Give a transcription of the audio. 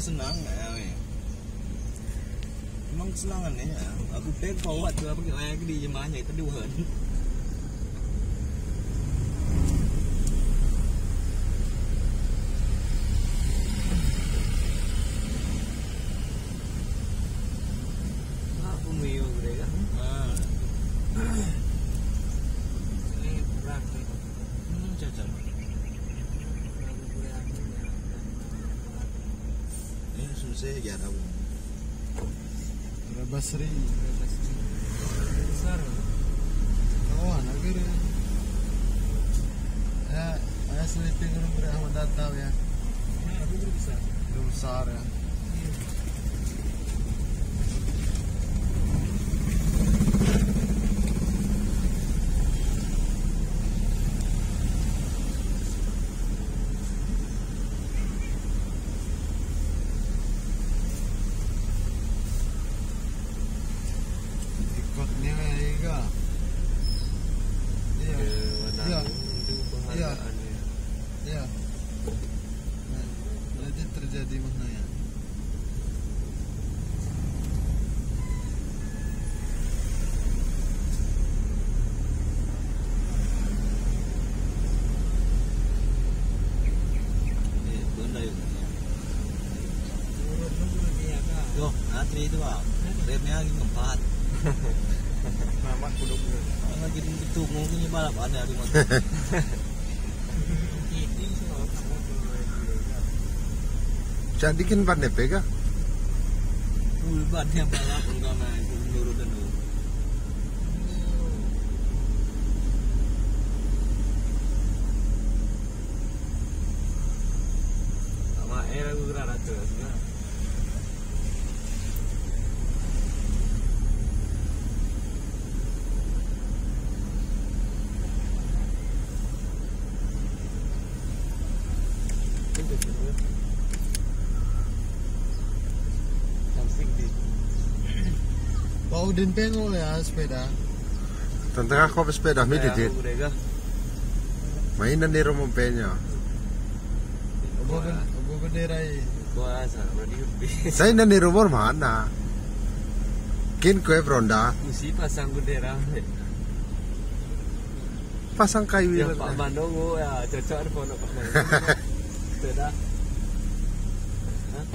senang emang kesenangan ya. Aku peg forward ke apa ke di jemaahnya itu duhan. Aku mio mereka. Ini berat itu. Cacat. Ini susah ya tahu. Basri. Besar. Oh, negeri. Sleeping room Ahmad Datang ya. Aku besar. Besar ya. Ikutnya Ega. Iya. Iya. Iya. Jadi terjadi mana ya? Yo, antri itu ah, remnya lagi ngepat. Nama kuduk. Lagi itu mungkin balapan ya di motor. Jadikan pandai pega. Ulbannya balap enggak main nurut dan sama era gue gerak terus kan. Bau din pengo ya sepeda. Tentang aku sepeda midit. Mainan di rumah penya. Obo benderai. Kuasa berarti Saya dan di rumah mana? Kin kue beronda. mesti pasang bendera. Pasang kayu Ya ya. Pak Bandung ya cocok pondok Pak Bandung. Sepeda. Hah?